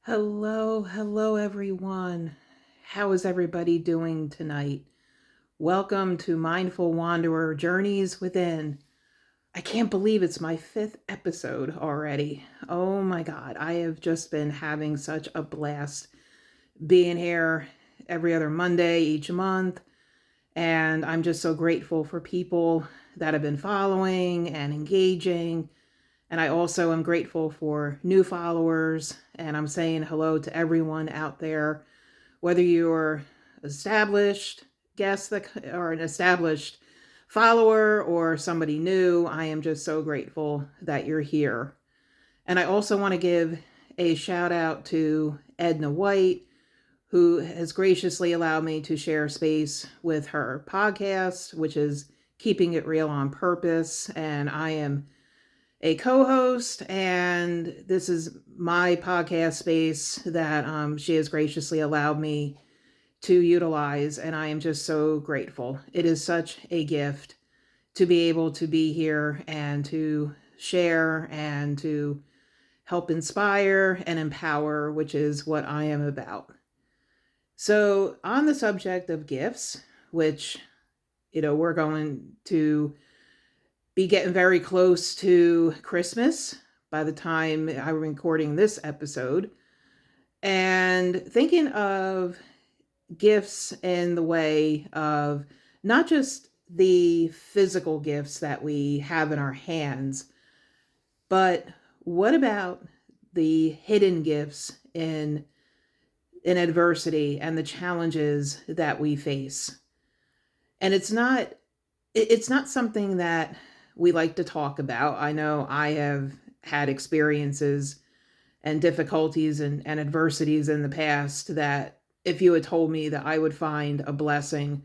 Hello, everyone. How is everybody doing tonight? Welcome to Mindful Wanderer Journeys Within. I can't believe it's my fifth episode already. Oh my God, I have just been having such a blast being here every other Monday each month. And I'm just so grateful for people that have been following and engaging. And I also am grateful for new followers. And I'm saying hello to everyone out there, whether you're established guest or an established follower or somebody new. I am just so grateful that you're here. And I also want to give a shout out to Edna White, who has graciously allowed me to share space with her podcast, which is Keeping It Real on Purpose. And I am a co-host, and this is my podcast space that she has graciously allowed me to utilize, and I am just so grateful. It is such a gift to be able to be here and to share and to help inspire and empower, which is what I am about. So on the subject of gifts, which, we're going to be getting very close to Christmas by the time I'm recording this episode, and thinking of gifts in the way of not just the physical gifts that we have in our hands, but what about the hidden gifts in adversity and the challenges that we face? And it's not something that we like to talk about. I know I have had experiences and difficulties and adversities in the past that if you had told me that I would find a blessing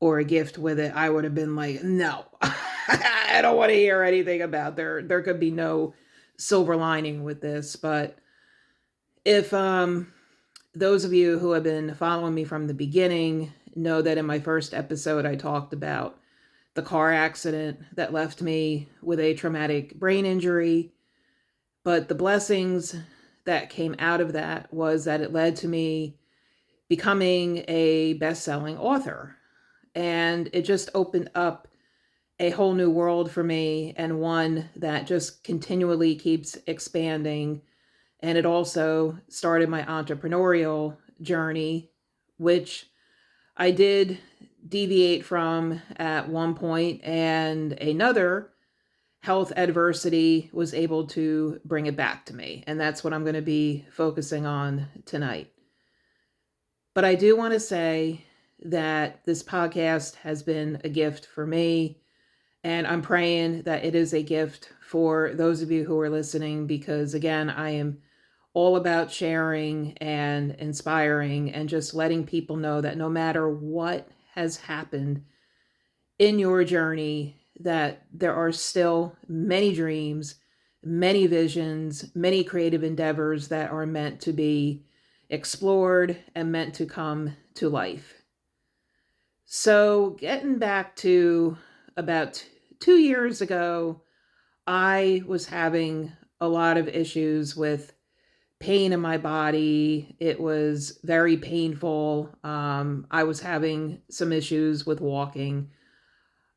or a gift with it, I would have been like, no, I don't want to hear anything about there could be no silver lining with this. But if those of you who have been following me from the beginning know that in my first episode, I talked about the car accident that left me with a traumatic brain injury. But the blessings that came out of that was that it led to me becoming a best-selling author. And it just opened up a whole new world for me, and one that just continually keeps expanding. And it also started my entrepreneurial journey, which I did deviate from at one point, and another health adversity was able to bring it back to me. And that's what I'm going to be focusing on tonight. But I do want to say that this podcast has been a gift for me, and I'm praying that it is a gift for those of you who are listening, because again, I am all about sharing and inspiring and just letting people know that no matter what has happened in your journey, that there are still many dreams, many visions, many creative endeavors that are meant to be explored and meant to come to life. So getting back to about 2 years ago, I was having a lot of issues with pain in my body. It was very painful. I was having some issues with walking.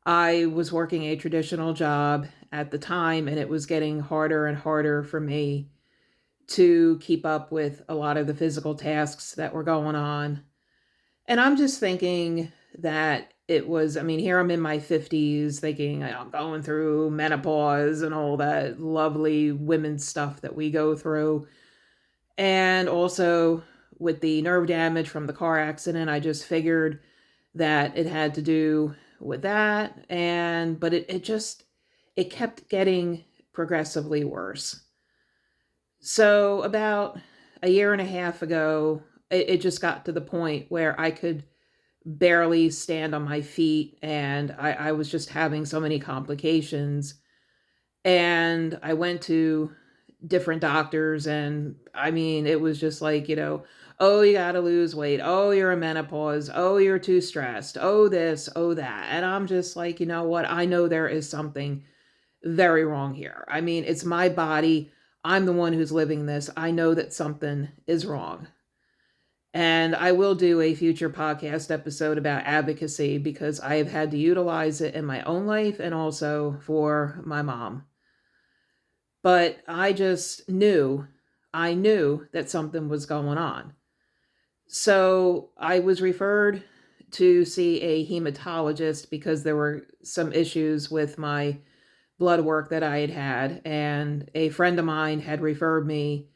I was working a traditional job at the time, and it was getting harder and harder for me to keep up with a lot of the physical tasks that were going on. And I'm just thinking that it was, here I'm in my 50s thinking I'm going through menopause and all that lovely women's stuff that we go through. And also with the nerve damage from the car accident, I just figured that it had to do with that. But it kept getting progressively worse. So about a year and a half ago, it just got to the point where I could barely stand on my feet, and I was just having so many complications. And I went to different doctors, and it was just like, oh, you got to lose weight. Oh, you're in menopause. Oh, you're too stressed. Oh, this, oh, that. And I'm just like, you know what? I know there is something very wrong here. It's my body. I'm the one who's living this. I know that something is wrong. And I will do a future podcast episode about advocacy because I have had to utilize it in my own life and also for my mom. But I knew that something was going on. So I was referred to see a hematologist because there were some issues with my blood work that I had had. And a friend of mine had referred me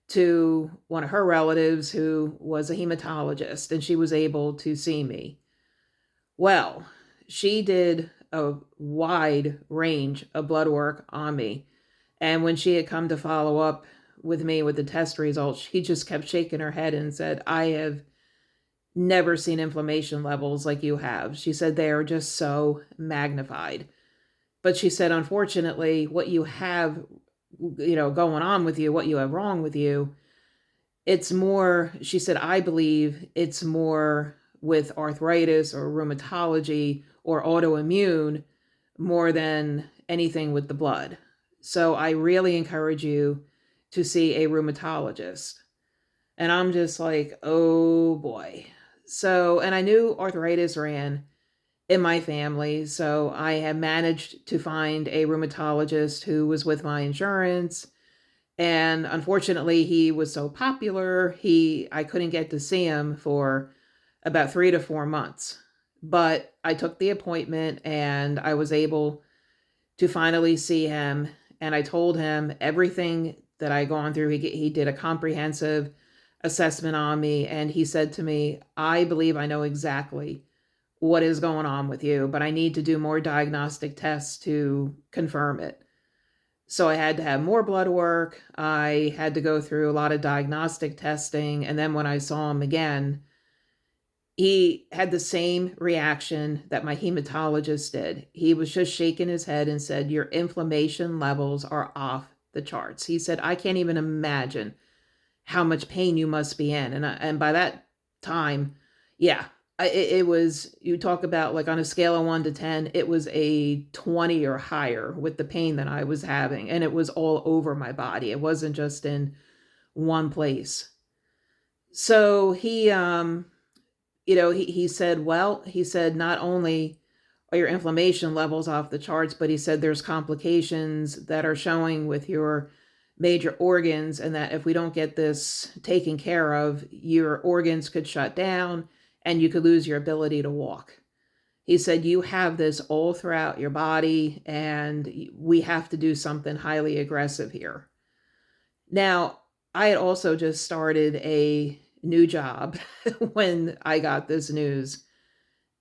to one of her relatives who was a hematologist, and she was able to see me. Well, she did a wide range of blood work on me. And when she had come to follow up with me with the test results, she just kept shaking her head and said, I have never seen inflammation levels like you have. She said they are just so magnified. But she said, unfortunately, what you have, going on with you, what you have wrong with you, it's more, she said, I believe it's more with arthritis or rheumatology or autoimmune more than anything with the blood. So I really encourage you to see a rheumatologist. And I'm just like, oh boy. So, and I knew arthritis ran in my family. So I had managed to find a rheumatologist who was with my insurance. And unfortunately, he was so popular, I couldn't get to see him for about 3 to 4 months. But I took the appointment and I was able to finally see him. And I told him everything that I'd gone through. He did a comprehensive assessment on me. And he said to me, I believe I know exactly what is going on with you, but I need to do more diagnostic tests to confirm it. So I had to have more blood work. I had to go through a lot of diagnostic testing. And then when I saw him again, he had the same reaction that my hematologist did. He was just shaking his head and said, your inflammation levels are off the charts. He said, I can't even imagine how much pain you must be in. And by that time, yeah, it was, you talk about like on a scale of 1 to 10, it was a 20 or higher with the pain that I was having. And it was all over my body. It wasn't just in one place. So he said, well, he said, not only are your inflammation levels off the charts, but he said there's complications that are showing with your major organs, and that if we don't get this taken care of, your organs could shut down and you could lose your ability to walk. He said, you have this all throughout your body and we have to do something highly aggressive here. Now, I had also just started a new job when I got this news.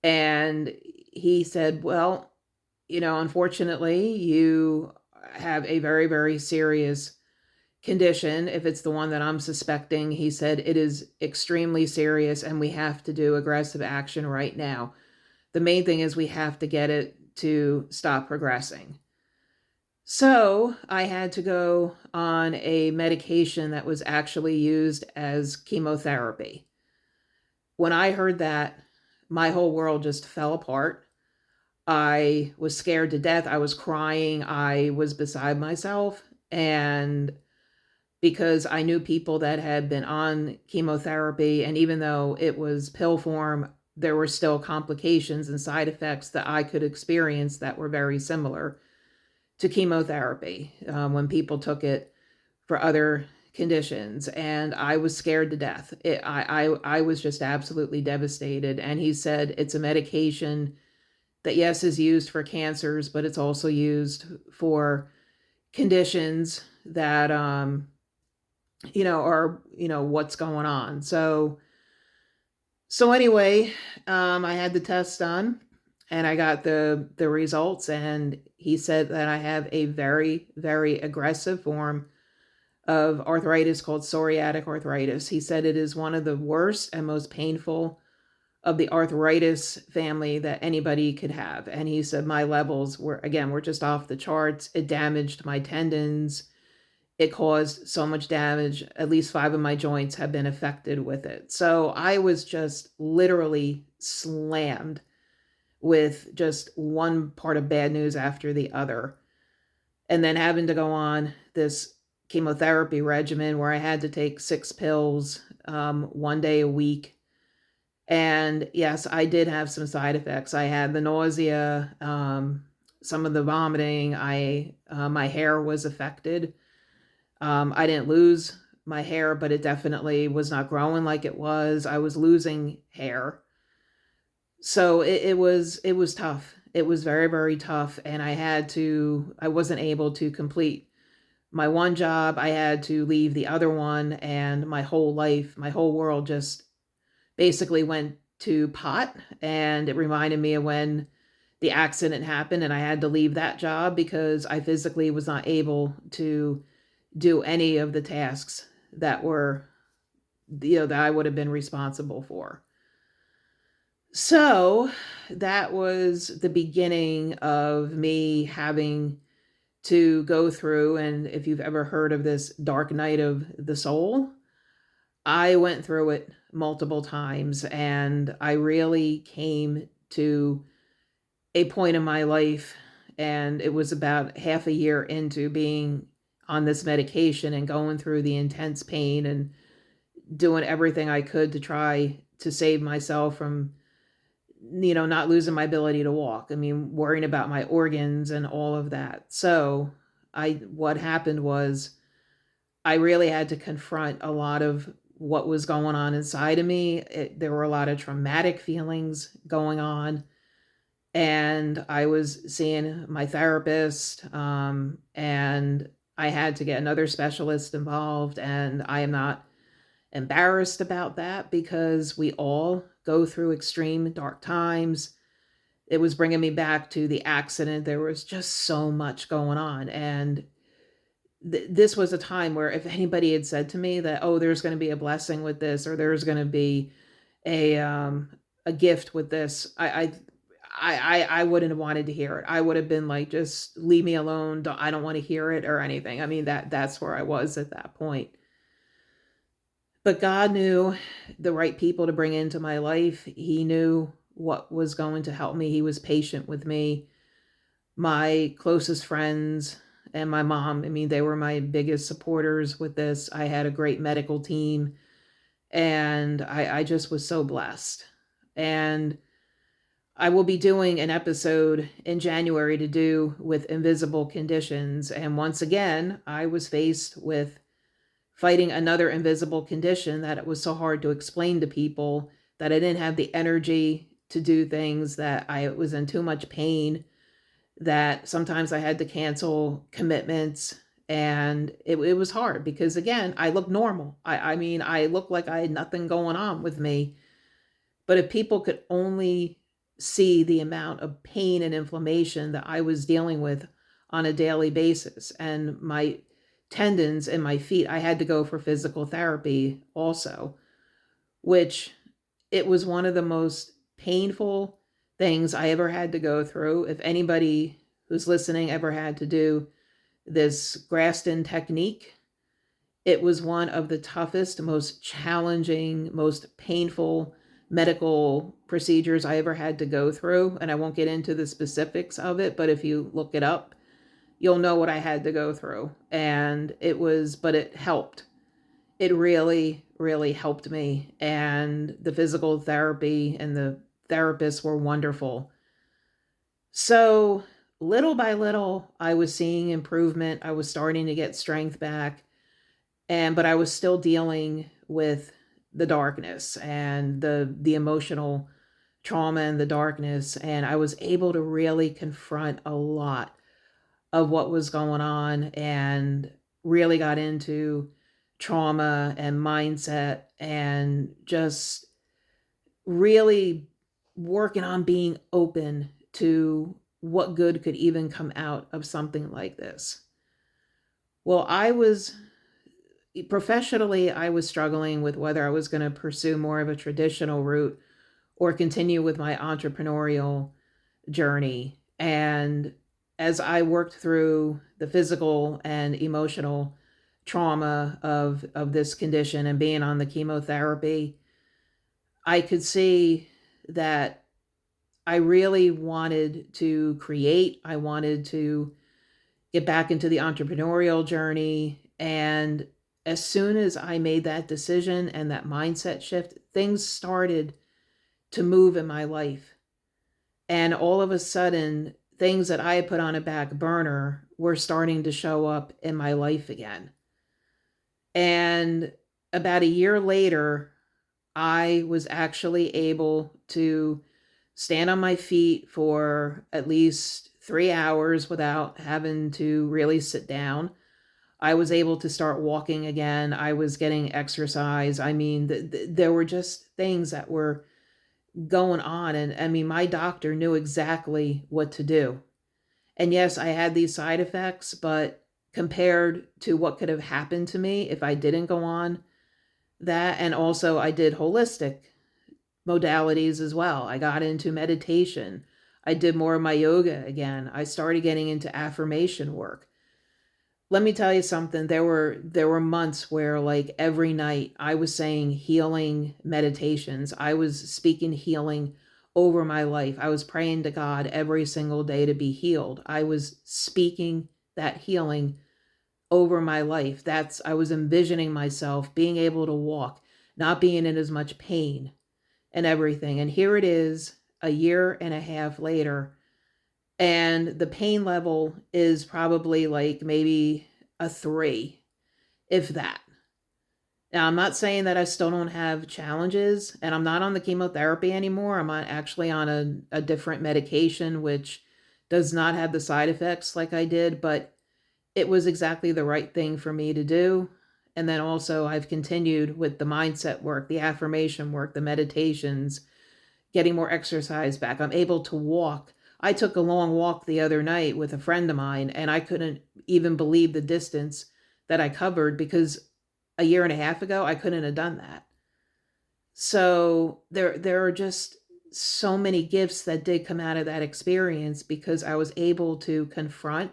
And he said, well, unfortunately, you have a very, very serious condition. If it's the one that I'm suspecting, he said, it is extremely serious and we have to do aggressive action right now. The main thing is we have to get it to stop progressing. So I had to go on a medication that was actually used as chemotherapy. When I heard that, my whole world just fell apart. I was scared to death. I was crying. I was beside myself. And because I knew people that had been on chemotherapy, and even though it was pill form, there were still complications and side effects that I could experience that were very similar to chemotherapy when people took it for other conditions. And I was scared to death. I was just absolutely devastated. And he said it's a medication that, yes, is used for cancers, but it's also used for conditions that, are, what's going on. So anyway, I had the test done and I got the results, and he said that I have a very, very aggressive form of arthritis called psoriatic arthritis. He said it is one of the worst and most painful of the arthritis family that anybody could have. And he said my levels were just off the charts. It damaged my tendons. It caused so much damage. At least 5 of my joints have been affected with it. So I was just literally slammed with just one part of bad news after the other. And then having to go on this chemotherapy regimen where I had to take 6 pills, 1 day a week. And yes, I did have some side effects. I had the nausea, some of the vomiting. My hair was affected. I didn't lose my hair, but it definitely was not growing like it was. I was losing hair. So it was tough. It was very, very tough. And I wasn't able to complete my one job. I had to leave the other one, and my whole life, my whole world just basically went to pot. And it reminded me of when the accident happened and I had to leave that job because I physically was not able to do any of the tasks that were, that I would have been responsible for. So that was the beginning of me having to go through. And if you've ever heard of this dark night of the soul, I went through it multiple times, and I really came to a point in my life, and it was about half a year into being on this medication and going through the intense pain and doing everything I could to try to save myself from, not losing my ability to walk. I mean, worrying about my organs and all of that. So what happened was I really had to confront a lot of what was going on inside of me. There were a lot of traumatic feelings going on. And I was seeing my therapist, and I had to get another specialist involved. And I am not embarrassed about that because we all go through extreme dark times. It was bringing me back to the accident. There was just so much going on. And this was a time where if anybody had said to me that, oh, there's going to be a blessing with this, or there's going to be a gift with this, I wouldn't have wanted to hear it. I would have been like, just leave me alone. I don't want to hear it or anything. I mean, that's where I was at that point. But God knew the right people to bring into my life. He knew what was going to help me. He was patient with me. My closest friends and my mom, I mean, they were my biggest supporters with this. I had a great medical team, and I just was so blessed. And I will be doing an episode in January to do with invisible conditions. And once again, I was faced with fighting another invisible condition that it was so hard to explain to people, that I didn't have the energy to do things, that I was in too much pain, that sometimes I had to cancel commitments. And it was hard because, again, I look normal. I mean, I look like I had nothing going on with me. But if people could only see the amount of pain and inflammation that I was dealing with on a daily basis, and my tendons in my feet, I had to go for physical therapy also, which it was one of the most painful things I ever had to go through. If anybody who's listening ever had to do this Graston technique, it was one of the toughest, most challenging, most painful medical procedures I ever had to go through. And I won't get into the specifics of it, but if you look it up, you'll know what I had to go through. And but it helped. It really, really helped me. And the physical therapy and the therapists were wonderful. So little by little, I was seeing improvement. I was starting to get strength back. But I was still dealing with the darkness and the emotional trauma and the darkness. And I was able to really confront a lot of what was going on, and really got into trauma and mindset, and just really working on being open to what good could even come out of something like this. Well, professionally, I was struggling with whether I was going to pursue more of a traditional route or continue with my entrepreneurial journey. And as I worked through the physical and emotional trauma of this condition and being on the chemotherapy, I could see that I really wanted to create. I wanted to get back into the entrepreneurial journey And as soon as I made that decision and that mindset shift, things started to move in my life. And all of a sudden, things that I had put on a back burner were starting to show up in my life again. And about a year later, I was actually able to stand on my feet for at least 3 hours without having to really sit down. I was able to start walking again. I was getting exercise. I mean, there were just things that were going on. And I mean, my doctor knew exactly what to do. And yes, I had these side effects, but compared to what could have happened to me if I didn't go on that, and also I did holistic modalities as well. I got into meditation. I did more of my yoga again. I started getting into affirmation work. Let me tell you something. There were months where like every night I was saying healing meditations. I was speaking healing over my life. I was praying to God every single day to be healed. I was speaking that healing over my life. I was envisioning myself being able to walk, not being in as much pain and everything. And here it is a year and a half later, and the pain level is probably like maybe a 3, if that. Now, I'm not saying that I still don't have challenges, and I'm not on the chemotherapy anymore. Actually on a different medication, which does not have the side effects like I did, but it was exactly the right thing for me to do. And then also, I've continued with the mindset work, the affirmation work, the meditations, getting more exercise back. I'm able to walk. I took a long walk the other night with a friend of mine, and I couldn't even believe the distance that I covered, because a year and a half ago, I couldn't have done that. So there are just so many gifts that did come out of that experience, because I was able to confront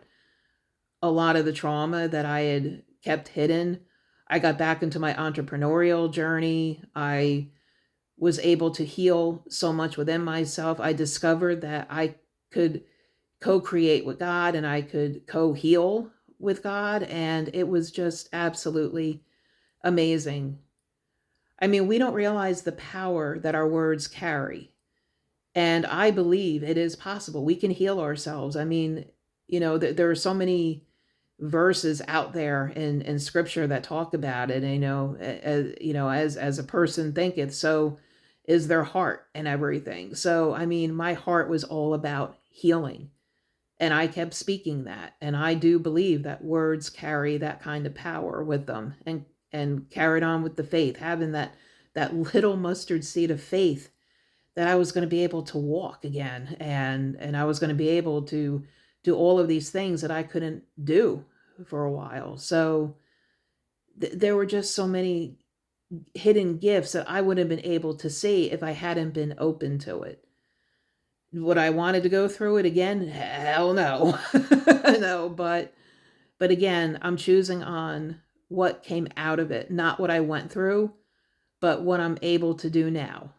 a lot of the trauma that I had kept hidden. I got back into my entrepreneurial journey. I was able to heal so much within myself. I discovered that I could co-create with God, and I could co-heal with God. And it was just absolutely amazing. I mean, we don't realize the power that our words carry. And I believe it is possible. We can heal ourselves. I mean, there are so many verses out there in scripture that talk about it. And, as a person thinketh, so is their heart and everything. So, I mean, my heart was all about healing, and I kept speaking that. And I do believe that words carry that kind of power with them, and carried on with the faith, having that little mustard seed of faith that I was going to be able to walk again, and I was going to be able to do all of these things that I couldn't do for a while. So there were just so many hidden gifts that I wouldn't have been able to see if I hadn't been open to it. Would I wanted to go through it again? Hell no. No, but again, I'm choosing on what came out of it, not what I went through, but what I'm able to do now.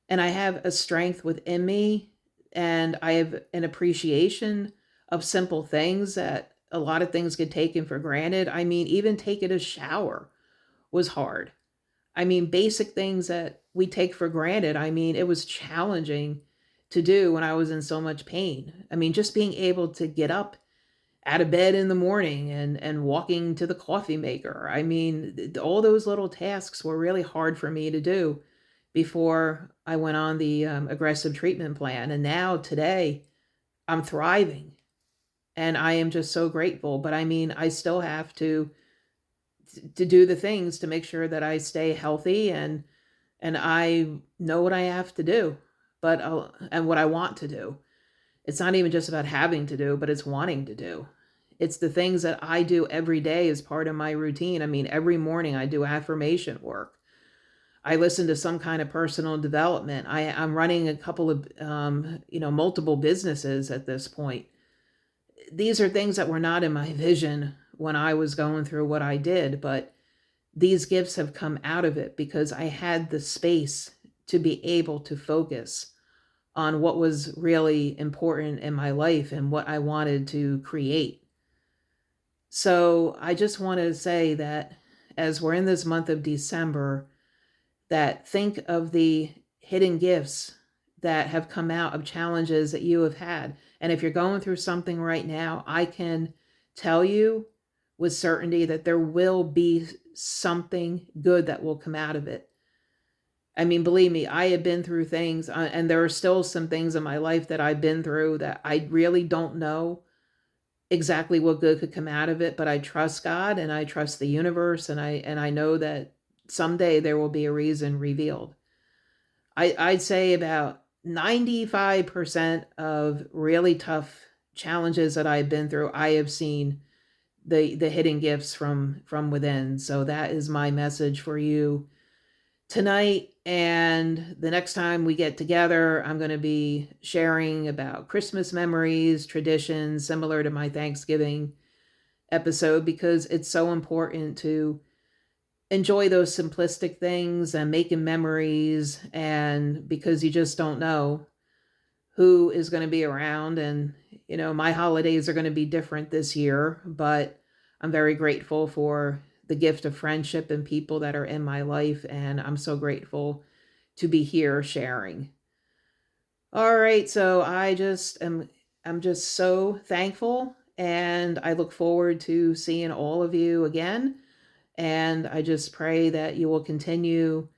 And I have a strength within me, and I have an appreciation of simple things that a lot of things get taken for granted. I mean, even taking a shower was hard. I mean, basic things that we take for granted. I mean, it was challenging to do when I was in so much pain. I mean, just being able to get up out of bed in the morning and walking to the coffee maker. I mean, all those little tasks were really hard for me to do before I went on the aggressive treatment plan. And now today, I'm thriving, and I am just so grateful. But I mean, I still have to do the things to make sure that I stay healthy, and I know what I have to do, but and what I want to do. It's not even just about having to do, but it's wanting to do. It's the things that I do every day as part of my routine. I mean, every morning I do affirmation work. I listen to some kind of personal development. I'm running a couple of, multiple businesses at this point. These are things that were not in my vision when I was going through what I did, but these gifts have come out of it because I had the space to be able to focus on what was really important in my life and what I wanted to create. So I just want to say that as we're in this month of December, that think of the hidden gifts that have come out of challenges that you have had. And if you're going through something right now, I can tell you with certainty that there will be something good that will come out of it. I mean, believe me, I have been through things, and there are still some things in my life that I've been through that I really don't know exactly what good could come out of it, but I trust God and I trust the universe, and I know that someday there will be a reason revealed. I'd say about 95% of really tough challenges that I've been through, I have seen the hidden gifts from within. So that is my message for you tonight. And the next time we get together, I'm going to be sharing about Christmas memories, traditions, similar to my Thanksgiving episode, because it's so important to enjoy those simplistic things and making memories. And because you just don't know who is going to be around. And, my holidays are going to be different this year, but I'm very grateful for the gift of friendship and people that are in my life. And I'm so grateful to be here sharing. All right. So I'm just so thankful, and I look forward to seeing all of you again. And I just pray that you will continue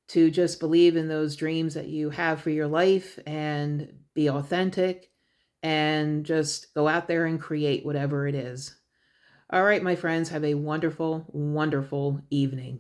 to just believe in those dreams that you have for your life and be authentic and just go out there and create whatever it is. All right, my friends, have a wonderful, wonderful evening.